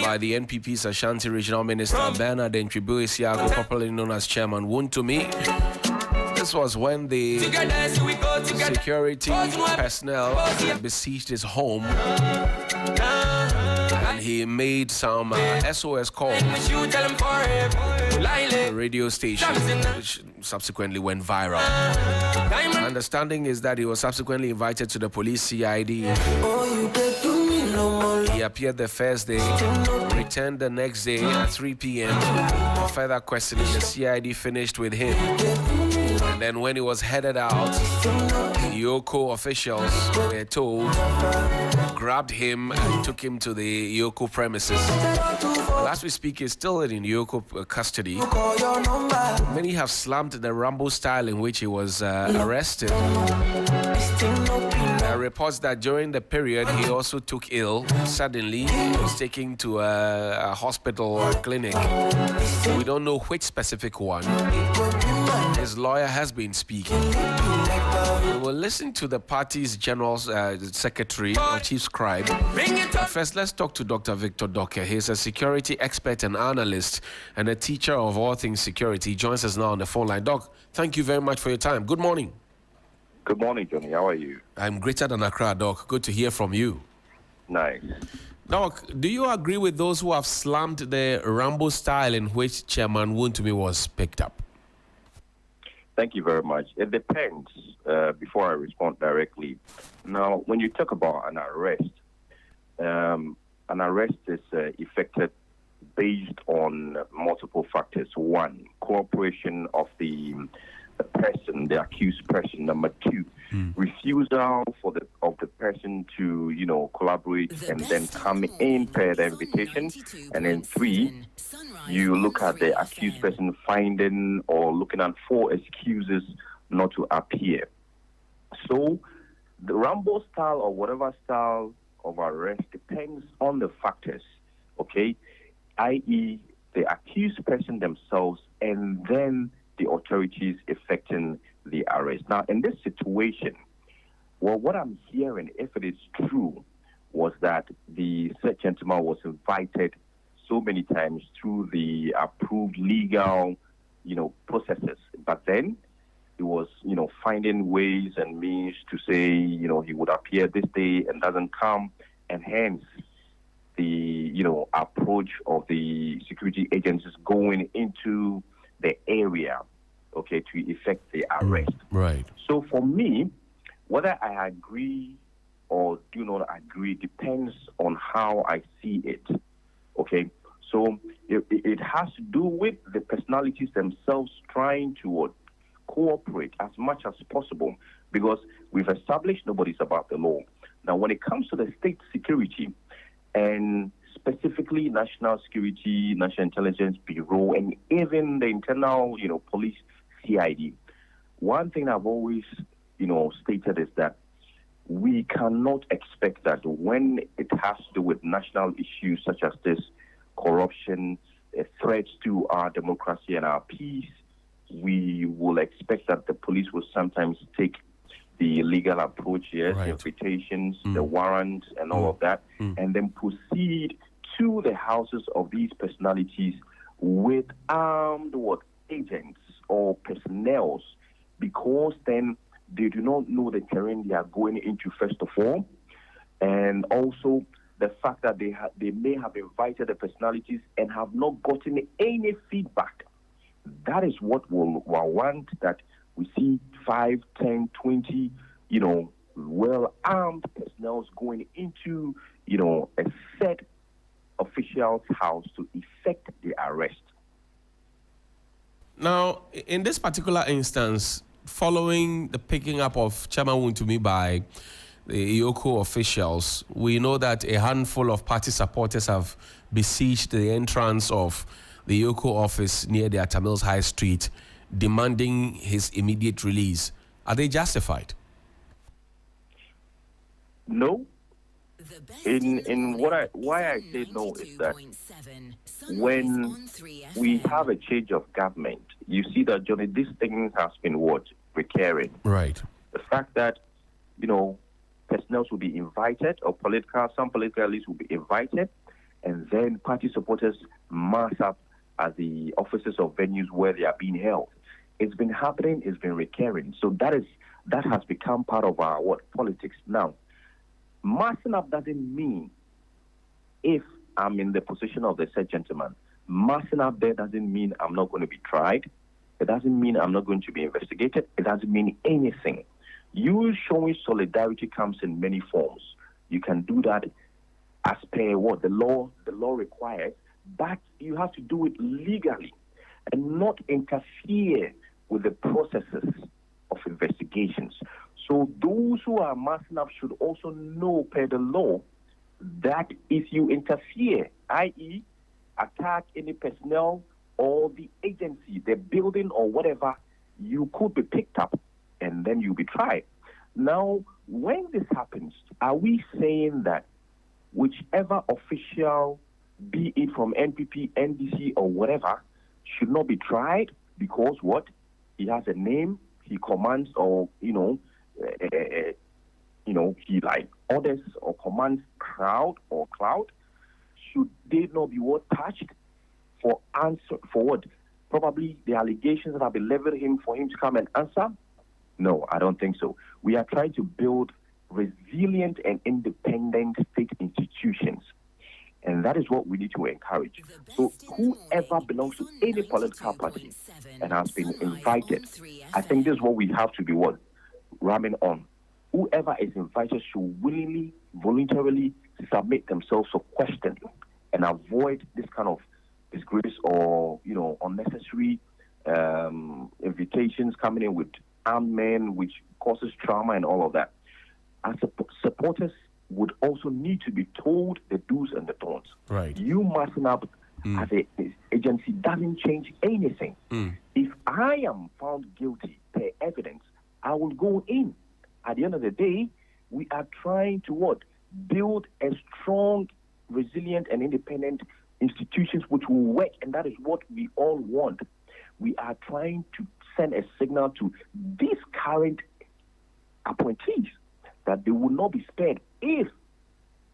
by the NPP's Ashanti Regional Minister Bernard Isiago, popularly known as Chairman Wontumi. This was when the security personnel besieged his home and he made some SOS calls to the radio station, which subsequently went viral. My understanding is that he was subsequently invited to the police CID. He appeared the first day, returned the next day at 3 p.m. For further questioning, the CID finished with him. And then when he was headed out, the EOCO officials were told, grabbed him and took him to the EOCO premises. Well, as we speak, he's still in EOCO custody. Many have slammed the Rambo style in which he was arrested. Reports that during the period he also took ill. Suddenly, he was taken to a hospital or a clinic. We don't know which specific one. His lawyer has been speaking. We will listen to the party's general secretary or chief scribe. But first, let's talk to Dr. Victor Docker. He's a security expert and analyst and a teacher of all things security. He joins us now on the phone line. Doc, thank you very much for your time. Good morning. Good morning, Johnny. How are you? I'm greater than Accra, Doc. Good to hear from you. Nice. Doc, do you agree with those who have slammed the Rambo style in which Chairman Wontumi was picked up? Thank you very much. It depends, before I respond directly. Now, when you talk about an arrest is effected based on multiple factors. One, cooperation of the person, the accused person. Number two, refusal of the person to, collaborate and then come in per the invitation. And then three, you look at the accused person finding or looking at 4 excuses not to appear. So the Rambo style or whatever style of arrest depends on the factors, okay? i.e. the accused person themselves and then the authorities effecting the arrest. Now, in this situation, well, what I'm hearing, if it is true, was that the said gentleman was invited so many times through the approved legal, processes. But then he was, finding ways and means to say, he would appear this day and doesn't come. And hence the, approach of the security agencies going into the area, okay, to effect the arrest. Right. So for me, whether I agree or do not agree depends on how I see it, okay? So it has to do with the personalities themselves trying to cooperate as much as possible because we've established nobody's above the law. Now, when it comes to the state security and specifically National Security, National Intelligence Bureau, and even the internal, police CID, one thing I've always, stated is that we cannot expect that when it has to do with national issues such as this, corruption, threats to our democracy and our peace, we will expect that the police will sometimes take the legal approach, yes, right. The invitations, the warrants, and all of that, and then proceed to the houses of these personalities with armed agents or personnel, because then they do not know the terrain they are going into, first of all, and also the fact that they may have invited the personalities and have not gotten any feedback. That is what we'll want, that we see 5, 10, 20, well-armed personnel going into, a set official's house to effect the arrest. Now, in this particular instance, following the picking up of Chairman Wontumi by the EOCO officials, we know that a handful of party supporters have besieged the entrance of the EOCO office near the Tamils High Street, demanding his immediate release. Are they justified? No. Why I say no is that when we have a change of government, you see that, Johnny, this thing has been recurring. Right. The fact that, personnel will be invited, or some political leaders will be invited, and then party supporters mass up at the offices of venues where they are being held. It's been happening, it's been recurring. So that has become part of our politics. Now, massing up doesn't mean, if I'm in the position of the said gentleman, massing up there doesn't mean I'm not going to be tried. It doesn't mean I'm not going to be investigated. It doesn't mean anything. You showing solidarity comes in many forms. You can do that as per what the law requires, but you have to do it legally and not interfere with the processes of investigations. So those who are massing up should also know per the law that if you interfere, i.e., attack any personnel or the agency, the building or whatever, you could be picked up and then you'll be tried. Now, when this happens, are we saying that whichever official, be it from NPP, NDC, or whatever, should not be tried because what? He has a name, he commands, or, he like orders or commands crowd or cloud? Should they not be touched for answer, for what? Probably the allegations that have been leveled him for him to come and answer? No, I don't think so. We are trying to build resilient and independent state institutions. And that is what we need to encourage. So whoever belongs to any political party and has been invited, I think this is what we have to be ramming on. Whoever is invited should willingly, voluntarily submit themselves for questioning and avoid this kind of disgrace or, unnecessary invitations coming in with armed men, which causes trauma and all of that. As supporters would also need to be told the do's and the don'ts. Right. You massing up as an agency doesn't change anything. If I am found guilty per evidence, I will go in. At the end of the day, we are trying to build a strong, resilient, and independent institutions which will work, and that is what we all want. We are trying to send a signal to these current appointees that they will not be spared if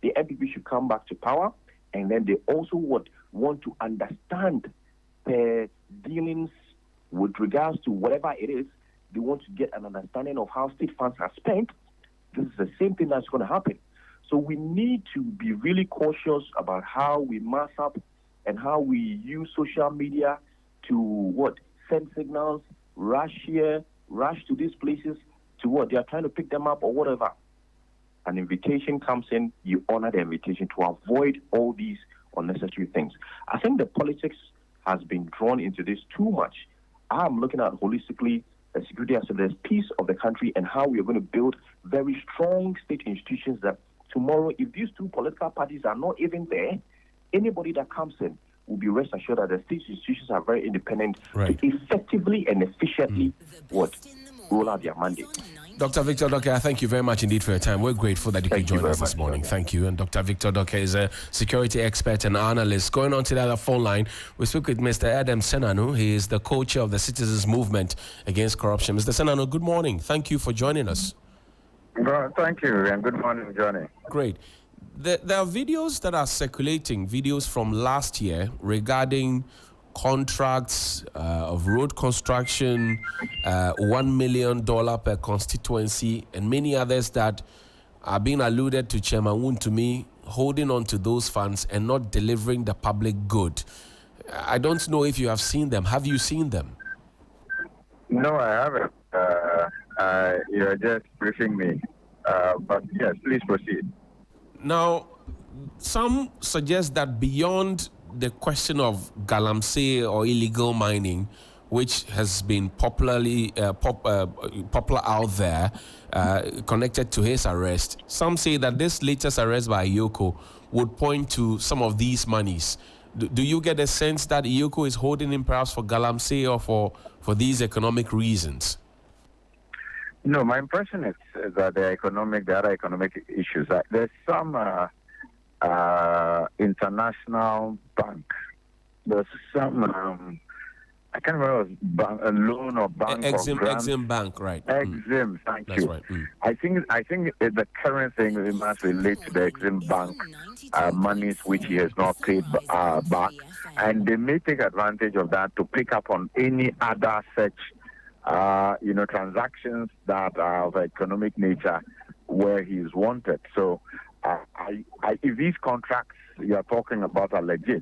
the NPP should come back to power, and then they also want to understand their dealings with regards to whatever it is. They want to get an understanding of how state funds are spent. This is the same thing that's going to happen. So we need to be really cautious about how we mass up and how we use social media to send signals, rush here, rush to these places to they are trying to pick them up or whatever. An invitation comes in, you honor the invitation to avoid all these unnecessary things. I think the politics has been drawn into this too much. I'm looking at holistically the security as the peace of the country and how we are going to build very strong state institutions that tomorrow, if these two political parties are not even there, anybody that comes in will be rest assured that the state institutions are very independent to effectively and efficiently roll out their mandate. Dr. Victor Doke, thank you very much indeed for your time. We're grateful that you could join us this morning. Thank you. And Dr. Victor Doke is a security expert and analyst. Going on to the other phone line, we speak with Mr. Adam Senanu. He is the co-chair of the Citizens Movement Against Corruption. Mr. Senanu, good morning. Thank you for joining us. Well, thank you, and good morning, Johnny. Great. There are videos that are circulating, videos from last year regarding contracts of road construction, $1 million per constituency, and many others that are being alluded to Chairman Wontumi holding on to those funds and not delivering the public good. I don't know if you have seen them. Have you seen them? No, I haven't. You're just briefing me. But yes, please proceed. Now, some suggest that beyond the question of galamsey or illegal mining, which has been popular out there, connected to his arrest, some say that this latest arrest by EOCO would point to some of these monies. Do you get a sense that EOCO is holding him perhaps for galamsey or for these economic reasons? No, my impression is that the other economic issues, there's some international bank, there's some I can't remember if it was a loan or bank or grant. Exim Bank, right? Exim, thank That's you. right. I think the current thing we must relate to the Exim Bank monies which he has not paid back, and they may take advantage of that to pick up on any other such transactions that are of economic nature where he is wanted. So if these contracts you are talking about are legit,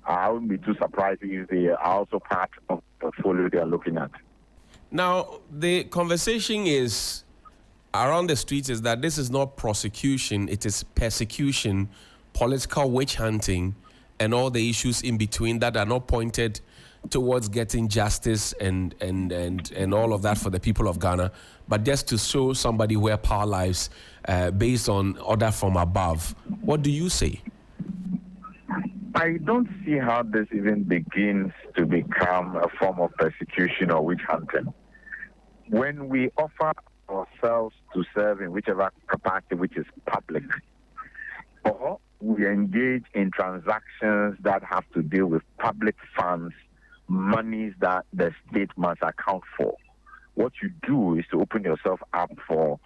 I wouldn't be too surprised if they are also part of the portfolio they are looking at. Now, the conversation is around the streets is that this is not prosecution, it is persecution, political witch hunting, and all the issues in between that are not pointed towards getting justice and all of that for the people of Ghana, but just to show somebody where power lies based on order from above. What do you say? I don't see how this even begins to become a form of persecution or witch hunting. When we offer ourselves to serve in whichever capacity which is public, or we engage in transactions that have to deal with public funds, monies that the state must account for, what you do is to open yourself up for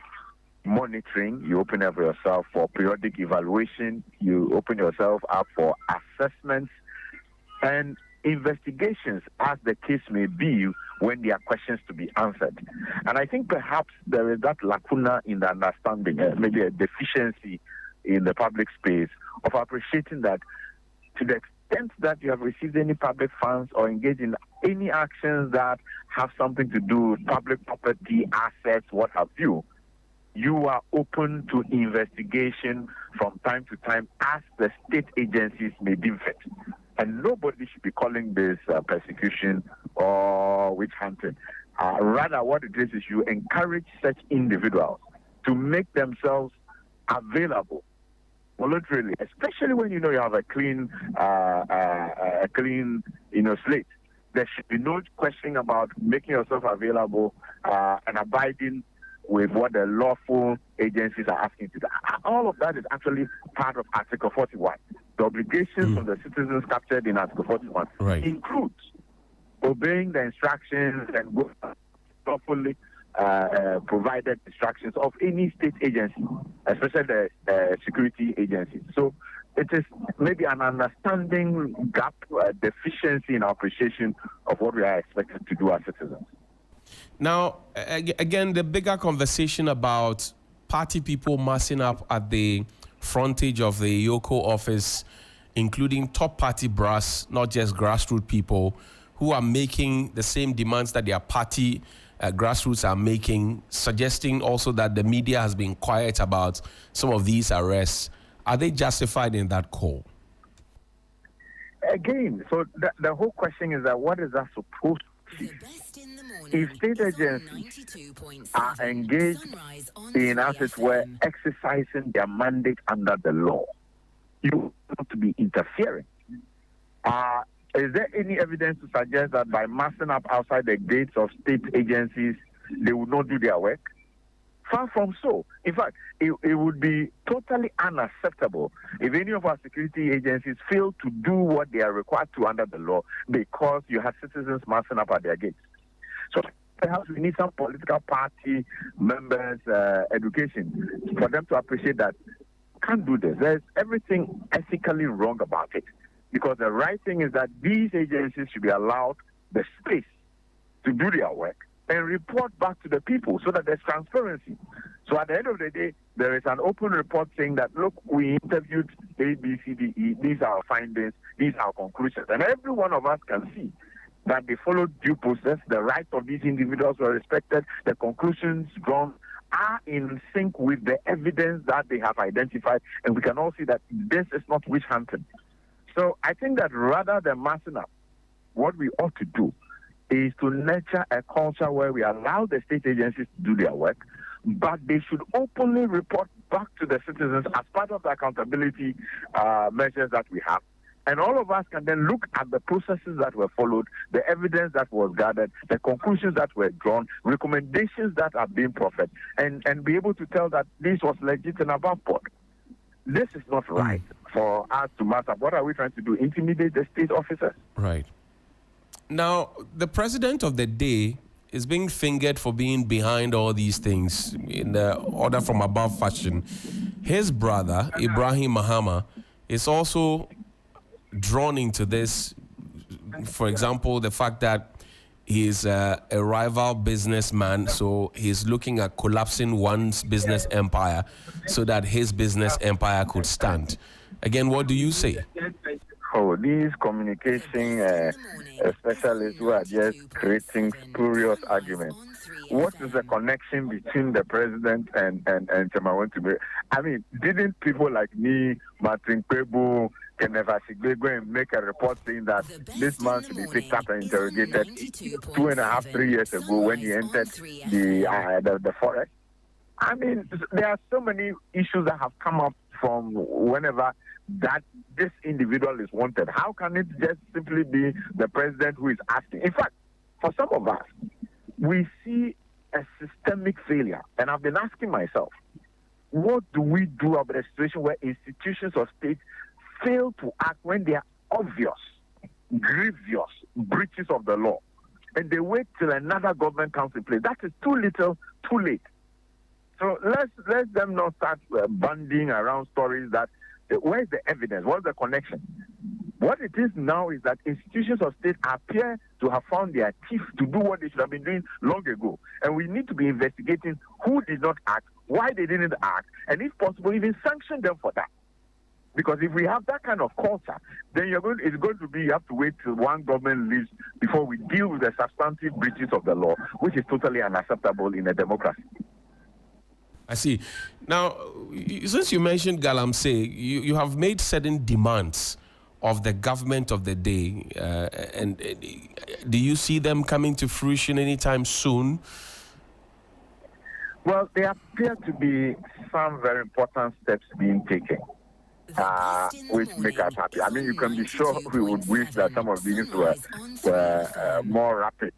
monitoring, you open up yourself for periodic evaluation, you open yourself up for assessments and investigations as the case may be when there are questions to be answered. And I think perhaps there is that lacuna in the understanding, maybe a deficiency in the public space of appreciating that to the extent that you have received any public funds or engaged in any actions that have something to do with public property, assets, what have you, you are open to investigation from time to time as the state agencies may deem fit. And nobody should be calling this persecution or witch hunting. Rather, what it is you encourage such individuals to make themselves available voluntarily, especially when you know you have a clean slate. There should be no question about making yourself available and abiding with what the lawful agencies are asking to do. All of that is actually part of Article 41. The obligations of the citizens captured in Article 41 includes obeying the instructions and lawfully provided instructions of any state agency, especially the security agencies. So it is maybe an understanding gap, deficiency in our appreciation of what we are expected to do as citizens. Now, again, the bigger conversation about party people massing up at the frontage of the EOCO office, including top party brass, not just grassroots people, who are making the same demands that their party grassroots are making, suggesting also that the media has been quiet about some of these arrests. Are they justified in that call? Again, so the whole question is that what is that supposed to be? If state agencies are engaged in assets where exercising their mandate under the law, you have to be interfering. Is there any evidence to suggest that by massing up outside the gates of state agencies, they would not do their work? Far from so. In fact, it would be totally unacceptable if any of our security agencies fail to do what they are required to under the law because you have citizens massing up at their gates. So perhaps we need some political party members' education for them to appreciate that can't do this. There's everything ethically wrong about it. Because the right thing is that these agencies should be allowed the space to do their work and report back to the people so that there's transparency. So at the end of the day, there is an open report saying that, look, we interviewed A, B, C, D, E, these are our findings, these are our conclusions. And every one of us can see that they followed due process, the rights of these individuals were respected, the conclusions drawn are in sync with the evidence that they have identified, and we can all see that this is not witch hunting. So I think that rather than massing up, what we ought to do is to nurture a culture where we allow the state agencies to do their work, but they should openly report back to the citizens as part of the accountability measures that we have. And all of us can then look at the processes that were followed, the evidence that was gathered, the conclusions that were drawn, recommendations that are being proffered, and be able to tell that this was legit and above board. This is not right for us to mass up. What are we trying to do? Intimidate the state officers? Right. Now, the president of the day is being fingered for being behind all these things in the order from above fashion. His brother, Ibrahim Mahama, is also drawn into this. For example, the fact that he's a rival businessman, so he's looking at collapsing one's business empire so that his business empire could stand. Again, what do you say? Oh, these communication specialists who are just creating spurious arguments. What is the connection between the president and Wontumi? I mean, didn't people like me, Martin Kwebu, Kenneth Ashigbe go and make a report saying that this man should be picked up and interrogated 2.5, 3 years ago when he entered the forest? I mean, there are so many issues that have come up from whenever that this individual is wanted. How can it just simply be the president who is asking? In fact, for some of us, we see a systemic failure. And I've been asking myself, what do we do about a situation where institutions of state fail to act when they are obvious, grievous breaches of the law, and they wait till another government comes in place? That is too little, too late. So let them not start banding around stories that where's the evidence? What's the connection? What it is now is that institutions of state appear to have found their teeth to do what they should have been doing long ago. And we need to be investigating who did not act, why they didn't act, and if possible, even sanction them for that. Because if we have that kind of culture, then you have to wait till one government leaves before we deal with the substantive breaches of the law, which is totally unacceptable in a democracy. I see. Now, since you mentioned Galamsey, you have made certain demands of the government of the day, and do you see them coming to fruition anytime soon? Well, there appear to be some very important steps being taken, which make us happy. I mean, you can be sure we would wish that some of these were more rapid.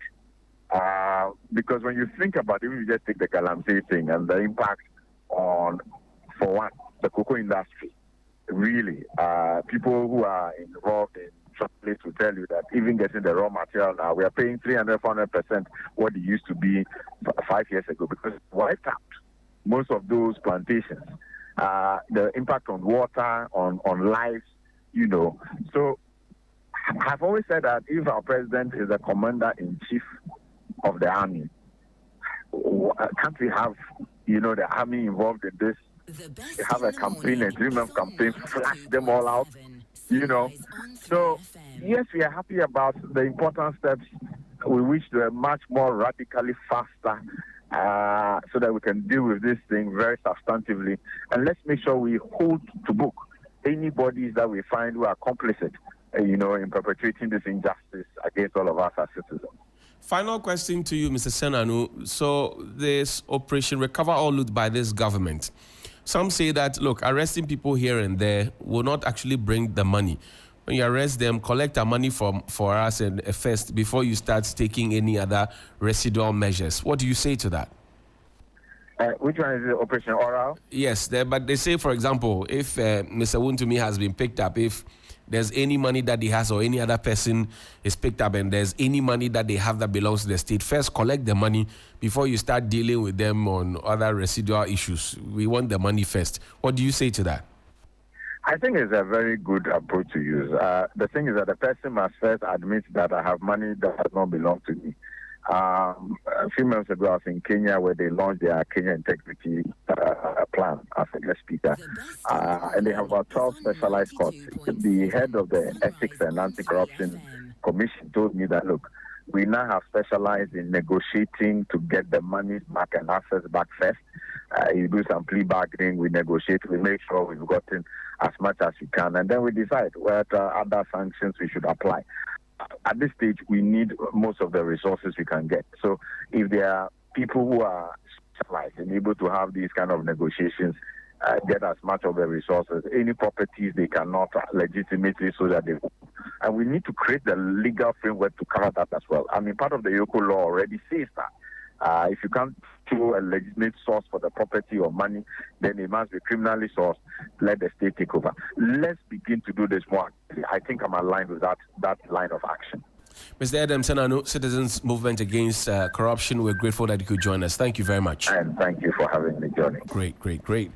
Because when you think about it, you just take the Galamsey thing and the impact on, for one, the cocoa industry. Really, people who are involved in chocolate will tell you that even getting the raw material now, we are paying 300-400% what it used to be 5 years ago because it's wiped out most of those plantations. The impact on water, on lives, you know. So I've always said that if our president is the commander-in-chief of the army, can't we have, the army involved in this? Have a campaign, a 3-month campaign, flash them all out, So, yes, we are happy about the important steps. We wish they were much more radically faster so that we can deal with this thing very substantively. And let's make sure we hold to book anybody that we find who are complicit, in perpetrating this injustice against all of us as citizens. Final question to you, Mr. Senanu. So this Operation Recover or Loot by this government, some say that, look, arresting people here and there will not actually bring the money. When you arrest them, collect our money for us and first before you start taking any other residual measures. What do you say to that? Which one is it, Operation Oral? Yes, but they say, for example, if Mr. Wontumi has been picked up, if there's any money that he has or any other person is picked up and there's any money that they have that belongs to the state, first collect the money before you start dealing with them on other residual issues. We want the money first. What do you say to that? I think it's a very good approach to use. The thing is that the person must first admit that I have money that does not belong to me. A few months ago, I was in Kenya where they launched their Kenya Integrity Plan as a guest speaker. And they have about 12 specialized courts. The head of the Ethics and Anti-Corruption Commission told me that, look, we now have specialized in negotiating to get the money back and access back first. You do some plea bargaining, we negotiate, we make sure we've gotten as much as we can, and then we decide what other sanctions we should apply. At this stage, we need most of the resources we can get. So if there are people who are specialized and able to have these kind of negotiations, get as much of the resources, any properties they cannot legitimately so that they... And we need to create the legal framework to cover that as well. I mean, part of the EOCO law already says that. If you can't show a legitimate source for the property or money, then it must be criminally sourced. Let the state take over. Let's begin to do this more. I think I'm aligned with that line of action. Mr. Adam Senano, Citizens Movement Against Corruption, we're grateful that you could join us. Thank you very much. And thank you for having me, Johnny. Great, great, great.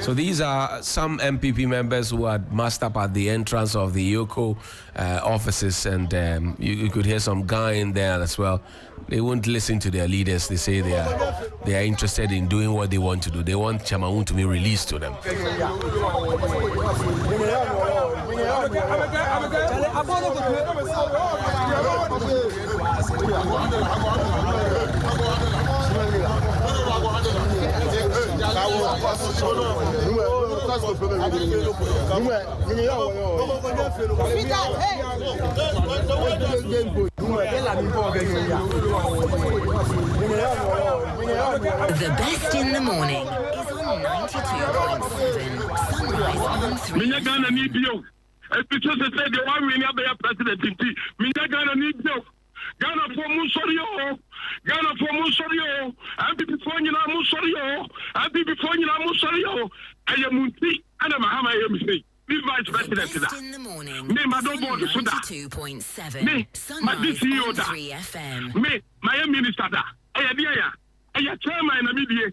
So these are some MPP members who had massed up at the entrance of the EOCO offices, and you could hear some guy in there as well. They won't listen to their leaders. They say they are interested in doing what they want to do. They want Chairman to be released to them. The best in the morning is on 92.7 Sunrise on 3. Because they said the one we never have president in T. Ghana need you. Ghana for Musorio. Ghana for Musorio. And before you know Musorio. And before you know Musorio. I am Munti and I'm Mahama MC. This vice president. The best in the morning. Me, my dog board is 92.7 Me, my Sunrise DCO on da. 3 FM. Me, my minister da. Aya chairman na media.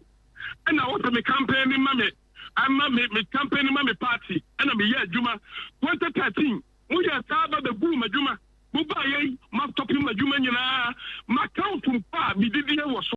And I want to me campaign in Mame. I'm me campaign in Mame party. And I'm here Juma 2013. We are saba the boom Juma. Mubaye, my top in my Juma, my count from far, me did was